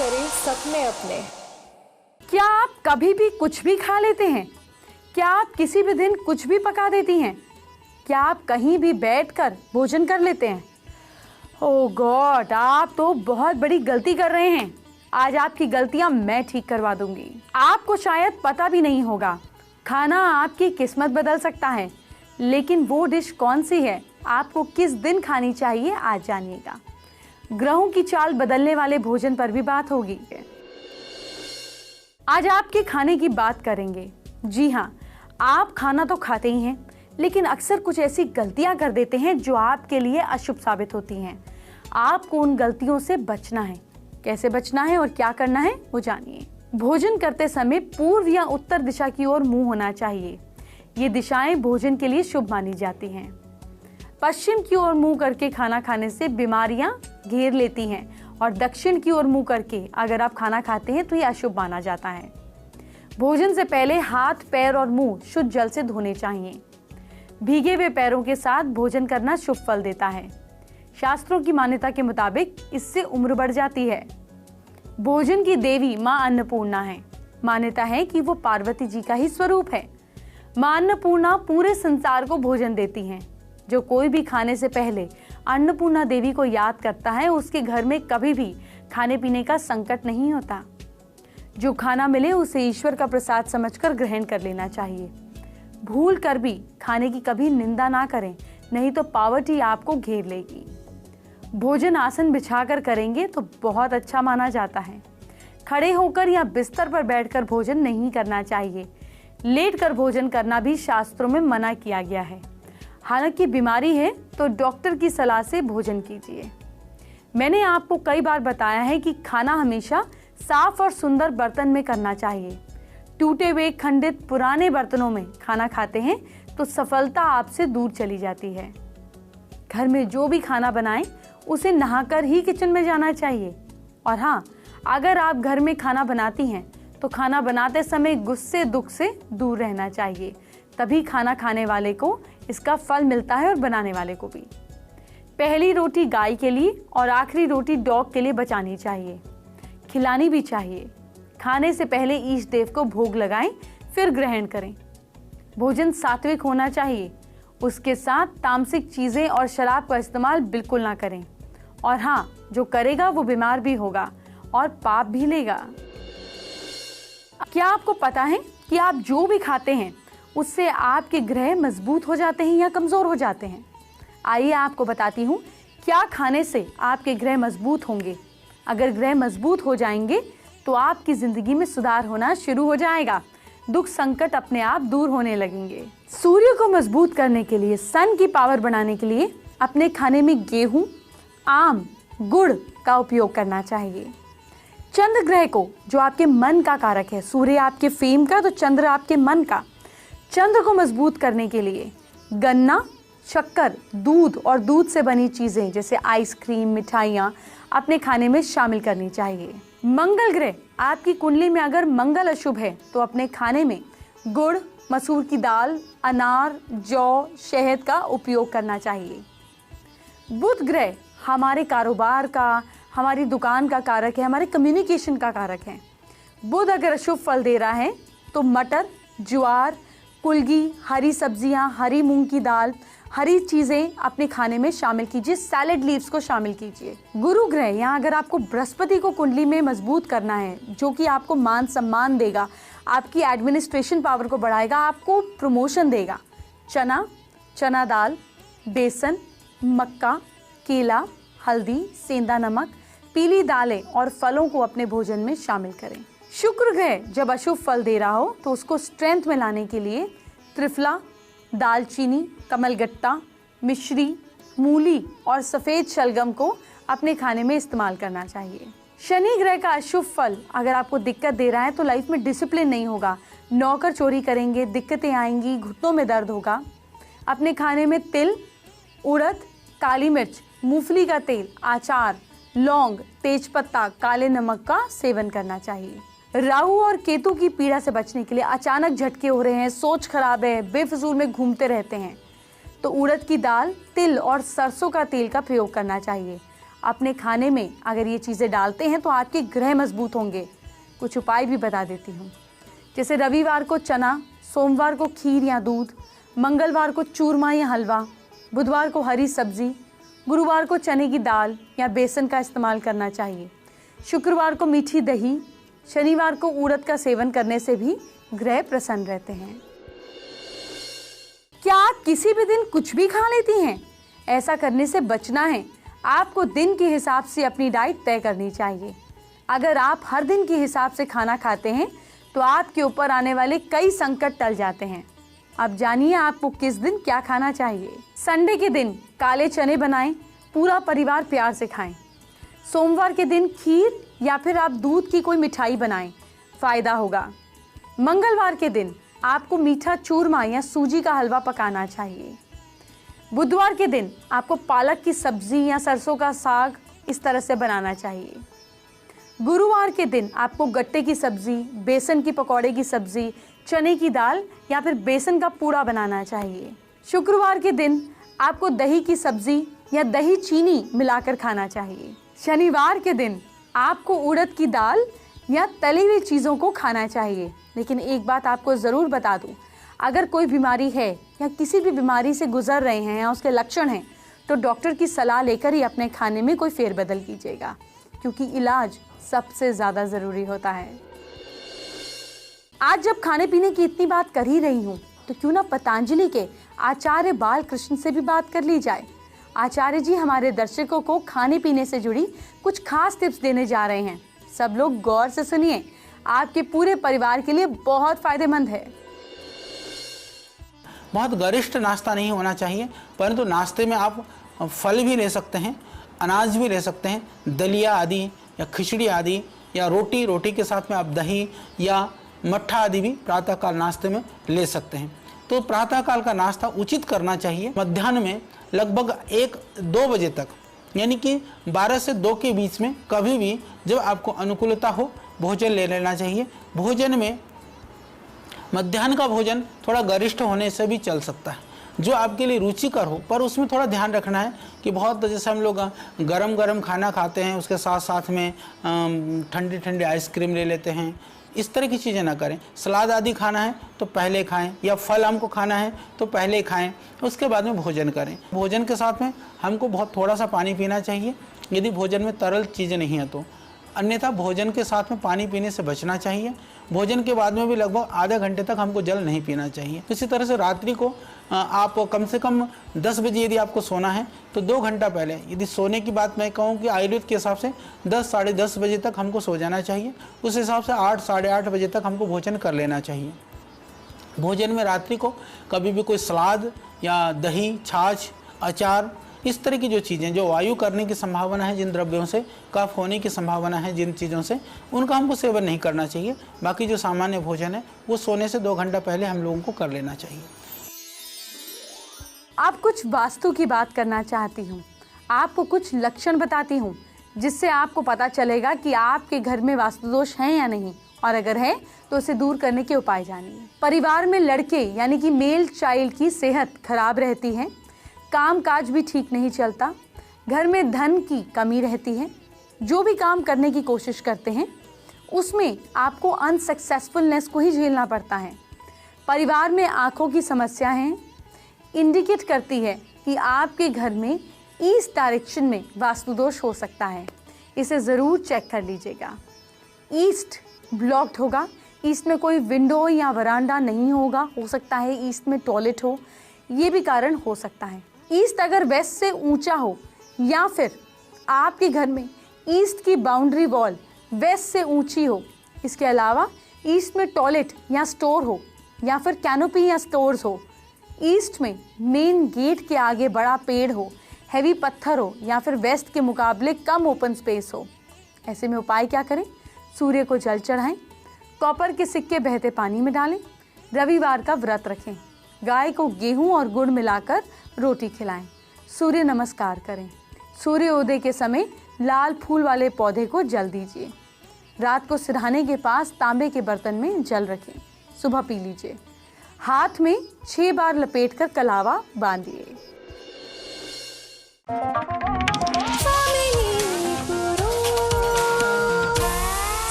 करें सपने अपने। क्या आप कभी भी कुछ भी खा लेते हैं? क्या आप किसी भी दिन कुछ भी पका देती हैं? क्या आप कहीं भी बैठकर भोजन कर लेते हैं? ओह गॉड, आप तो बहुत बड़ी गलती कर रहे हैं। आज आपकी गलतियां मैं ठीक करवा दूंगी। आपको शायद पता भी नहीं होगा, खाना आपकी किस्मत बदल सकता है, लेकिन वो डिश कौन सी है, आपको किस दिन खानी चाहिए, आज जानिएगा। ग्रहों की चाल बदलने वाले भोजन पर भी बात होगी। आज आपके खाने की बात करेंगे। जी हाँ, आप खाना तो खाते ही हैं, लेकिन अक्सर कुछ ऐसी गलतियां कर देते हैं जो आपके लिए अशुभ साबित होती हैं। आपको उन गलतियों से बचना है। कैसे बचना है और क्या करना है, वो जानिए। भोजन करते समय पूर्व या उत्तर दिशा की ओर मुंह होना चाहिए। ये दिशाएं भोजन के लिए शुभ मानी जाती हैं। पश्चिम की ओर मुंह करके खाना खाने से बीमारियां घेर लेती हैं, और दक्षिण की ओर मुंह करके अगर आप खाना खाते हैं तो ये अशुभ माना जाता है। भोजन से पहले हाथ, पैर और मुंह शुद्ध जल से धोने चाहिए। भीगे हुए पैरों के साथ भोजन करना शुभ फल देता है। शास्त्रों की मान्यता के मुताबिक इससे उम्र बढ़ जाती है। भोजन की देवी मां अन्नपूर्णा है। मान्यता है कि वो पार्वती जी का ही स्वरूप है। मां अन्नपूर्णा पूरे संसार को भोजन देती हैं। जो कोई भी खाने से पहले अन्नपूर्णा देवी को याद करता है, उसके घर में कभी भी खाने पीने का संकट नहीं होता। जो खाना मिले उसे ईश्वर का प्रसाद समझकर ग्रहण कर लेना चाहिए। भूल कर भी खाने की कभी निंदा ना करें, नहीं तो पावर्टी आपको घेर लेगी। भोजन आसन बिछाकर करेंगे तो बहुत अच्छा माना जाता है। खड़े होकर या बिस्तर पर बैठकर भोजन नहीं करना चाहिए। लेटकर भोजन करना भी शास्त्रों में मना किया गया है। हालांकि बीमारी है तो डॉक्टर की सलाह से भोजन कीजिए। मैंने आपको कई बार बताया है कि खाना हमेशा साफ और सुंदर बर्तन में करना चाहिए। टूटे हुए, खंडित, पुराने बर्तनों में खाना खाते हैं तो सफलता आपसे दूर चली जाती है। घर में जो भी खाना बनाएं उसे नहाकर ही किचन में जाना चाहिए। और हाँ, अगर आप घर में खाना बनाती हैं तो खाना बनाते समय गुस्से, दुख से दूर रहना चाहिए। तभी खाना खाने वाले को इसका फल मिलता है और बनाने वाले को भी। पहली रोटी गाय के लिए और आखिरी रोटी डॉग के लिए बचानी चाहिए। खिलानी भी चाहिए। खाने से पहले ईश देव को भोग लगाएं, फिर ग्रहण करें। भोजन सात्विक होना चाहिए। उसके साथ तामसिक चीजें और शराब का इस्तेमाल बिल्कुल ना करें। और हाँ, जो करेगा वो बीमार भी होगा और पाप भी लेगा। क्या आपको पता है कि आप जो भी खाते हैं उससे आपके ग्रह मजबूत हो जाते हैं या कमजोर हो जाते हैं? आइए आपको बताती हूँ क्या खाने से आपके ग्रह मजबूत होंगे। अगर ग्रह मजबूत हो जाएंगे तो आपकी जिंदगी में सुधार होना शुरू हो जाएगा। दुख, संकट अपने आप दूर होने लगेंगे। सूर्य को मजबूत करने के लिए, सन की पावर बढ़ाने के लिए अपने खाने में गेहूं, आम, गुड़ का उपयोग करना चाहिए। चंद्र ग्रह को, जो आपके मन का कारक है, सूर्य आपके फेम का तो चंद्र आपके मन का, चंद्र को मजबूत करने के लिए गन्ना, शक्कर, दूध और दूध से बनी चीजें जैसे आइसक्रीम, मिठाइयाँ अपने खाने में शामिल करनी चाहिए। मंगल ग्रह, आपकी कुंडली में अगर मंगल अशुभ है तो अपने खाने में गुड़, मसूर की दाल, अनार, जौ, शहद का उपयोग करना चाहिए। बुध ग्रह हमारे कारोबार का, हमारी दुकान का कारक है, हमारे कम्युनिकेशन का कारक है। बुध अगर अशुभ फल दे रहा है तो मटर, ज्वार, कुलगी, हरी सब्जियां, हरी मूंग की दाल, हरी चीजें अपने खाने में शामिल कीजिए। सैलेड लीव्स को शामिल कीजिए। गुरु ग्रह, यहाँ अगर आपको बृहस्पति को कुंडली में मजबूत करना है, जो कि आपको मान सम्मान देगा, आपकी एडमिनिस्ट्रेशन पावर को बढ़ाएगा, आपको प्रमोशन देगा। चना, चना दाल, बेसन, मक्का, केला, हल्दी, सेंधा नमक, पीली दालें और फलों को अपने भोजन में शामिल करें। शुक्र ग्रह जब अशुभ फल दे रहा हो तो उसको स्ट्रेंथ में लाने के लिए त्रिफला, दालचीनी, कमलगट्टा, मिश्री, मूली और सफेद शलगम को अपने खाने में इस्तेमाल करना चाहिए। शनि ग्रह का अशुभ फल अगर आपको दिक्कत दे रहा है तो लाइफ में डिसिप्लिन नहीं होगा, नौकर चोरी करेंगे, दिक्कतें आएंगी, घुटनों में दर्द होगा। अपने खाने में तिल, उड़द, काली मिर्च, मूंगफली का तेल, अचार, लौंग, तेजपत्ता, काले नमक का सेवन करना चाहिए। राहु और केतु की पीड़ा से बचने के लिए अचानक झटके हो रहे हैं, सोच खराब है, बेफिजूल में घूमते रहते हैं, तो उड़द की दाल, तिल और सरसों का तेल का प्रयोग करना चाहिए। अपने खाने में अगर ये चीज़ें डालते हैं तो आपके ग्रह मजबूत होंगे। कुछ उपाय भी बता देती हूँ, जैसे रविवार को चना, सोमवार को खीर या दूध, मंगलवार को चूरमा या हलवा, बुधवार को हरी सब्जी, गुरुवार को चने की दाल या बेसन का इस्तेमाल करना चाहिए, शुक्रवार को मीठी दही, शनिवार को उड़द का सेवन करने से भी ग्रह प्रसन्न रहते हैं। क्या आप किसी भी दिन कुछ भी खा लेती हैं? ऐसा करने से बचना है। आपको दिन के हिसाब से अपनी डाइट तय करनी चाहिए। अगर आप हर दिन के हिसाब से खाना खाते हैं तो आपके ऊपर आने वाले कई संकट टल जाते हैं। अब जानिए आपको किस दिन क्या खाना चाहिए। संडे के दिन काले चने बनाएं, पूरा परिवार प्यार से खाएं। सोमवार के दिन खीर या फिर आप दूध की कोई मिठाई बनाएं, फायदा होगा। मंगलवार के दिन आपको मीठा चूरमा या सूजी का हलवा पकाना चाहिए। बुधवार के दिन आपको पालक की सब्जी या सरसों का साग इस तरह से बनाना चाहिए। गुरुवार के दिन आपको गट्टे की सब्जी, बेसन की पकौड़े की सब्जी, चने की दाल या फिर बेसन का पूड़ा बनाना चाहिए। शुक्रवार के दिन आपको दही की सब्जी या दही चीनी मिलाकर खाना चाहिए। शनिवार के दिन आपको उड़द की दाल या तली हुई चीज़ों को खाना चाहिए। लेकिन एक बात आपको ज़रूर बता दूं, अगर कोई बीमारी है या किसी भी बीमारी से गुजर रहे हैं या उसके लक्षण हैं तो डॉक्टर की सलाह लेकर ही अपने खाने में कोई फेरबदल कीजिएगा, क्योंकि इलाज सबसे ज़्यादा ज़रूरी होता है। आज जब खाने पीने की इतनी बात कर ही रही हूँ तो क्यों ना पतंजलि के आचार्य बालकृष्ण से भी बात कर ली जाए। आचार्य जी हमारे दर्शकों को खाने पीने से जुड़ी कुछ खास टिप्स देने जा रहे हैं। सब लोग गौर से सुनिए, आपके पूरे परिवार के लिए बहुत फायदेमंद है। बहुत गरिष्ठ नाश्ता नहीं होना चाहिए, परंतु नाश्ते में आप फल भी ले सकते हैं, अनाज भी ले सकते हैं, दलिया आदि या खिचड़ी आदि या रोटी के साथ में आप दही या मट्ठा आदि भी प्रातःकाल नाश्ते में ले सकते हैं। तो प्रातःकाल का नाश्ता उचित करना चाहिए। मध्याह्न में लगभग 1-2 बजे तक, यानी कि 12 से 2 के बीच में कभी भी जब आपको अनुकूलता हो भोजन ले लेना चाहिए। भोजन में मध्याह्न का भोजन थोड़ा गरिष्ठ होने से भी चल सकता है, जो आपके लिए रुचिकर हो, पर उसमें थोड़ा ध्यान रखना है कि बहुत जैसे हम लोग गरम गरम खाना खाते हैं, उसके साथ साथ में ठंडी ठंडी आइसक्रीम ले लेते हैं, इस तरह की चीज़ें ना करें। सलाद आदि खाना है तो पहले खाएं, या फल हमको खाना है तो पहले खाएं, उसके बाद में भोजन करें। भोजन के साथ में हमको बहुत थोड़ा सा पानी पीना चाहिए, यदि भोजन में तरल चीज़ें नहीं है तो। अन्यथा भोजन के साथ में पानी पीने से बचना चाहिए। भोजन के बाद में भी लगभग आधे घंटे तक हमको जल नहीं पीना चाहिए। इसी तरह से रात्रि को आप कम से कम 10 बजे यदि आपको सोना है तो 2 घंटा पहले, यदि सोने की बात मैं कहूँ कि आयुर्वेद के हिसाब से 10 साढ़े 10 बजे तक हमको सो जाना चाहिए। उस हिसाब से 8 साढ़े 8 बजे तक हमको भोजन कर लेना चाहिए। भोजन में रात्रि को कभी भी कोई सलाद या दही, छाछ, अचार, इस तरह की जो चीज़ें जो वायु करने की संभावना है, जिन द्रव्यों से कफ होने की संभावना है, जिन चीज़ों से, उनका हमको सेवन नहीं करना चाहिए। बाकी जो सामान्य भोजन है वो सोने से 2 घंटा पहले हम लोगों को कर लेना चाहिए। आप कुछ वास्तु की बात करना चाहती हूँ, आपको कुछ लक्षण बताती हूँ जिससे आपको पता चलेगा कि आपके घर में वास्तु दोष हैं या नहीं, और अगर है तो उसे दूर करने के उपाय जानिए। परिवार में लड़के यानी कि मेल चाइल्ड की सेहत खराब रहती है, काम काज भी ठीक नहीं चलता, घर में धन की कमी रहती है, जो भी काम करने की कोशिश करते हैं उसमें आपको अनसक्सेसफुलनेस को ही झेलना पड़ता है। परिवार में आंखों की समस्या है, इंडिकेट करती है कि आपके घर में ईस्ट डायरेक्शन में वास्तु दोष हो सकता है। इसे ज़रूर चेक कर लीजिएगा। ईस्ट ब्लॉक्ड होगा, ईस्ट में कोई विंडो या वरांडा नहीं होगा, हो सकता है ईस्ट में टॉयलेट हो, ये भी कारण हो सकता है। ईस्ट अगर वेस्ट से ऊंचा हो या फिर आपके घर में ईस्ट की बाउंड्री वॉल वेस्ट से ऊंची हो, इसके अलावा ईस्ट में टॉयलेट या स्टोर हो या फिर कैनोपी या स्टोर्स हो, ईस्ट में मेन गेट के आगे बड़ा पेड़ हो, हैवी पत्थर हो या फिर वेस्ट के मुकाबले कम ओपन स्पेस हो, ऐसे में उपाय क्या करें? सूर्य को जल चढ़ाएं, कॉपर के सिक्के बहते पानी में डालें, रविवार का व्रत रखें, गाय को गेहूं और गुड़ मिलाकर रोटी खिलाएं, सूर्य नमस्कार करें, सूर्योदय के समय लाल फूल वाले पौधे को जल दीजिए, रात को सिरहाने के पास तांबे के बर्तन में जल रखें, सुबह पी लीजिए, हाथ में 6 बार लपेटकर कलावा बांधिए।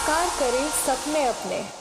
साकार करें सपने अपने।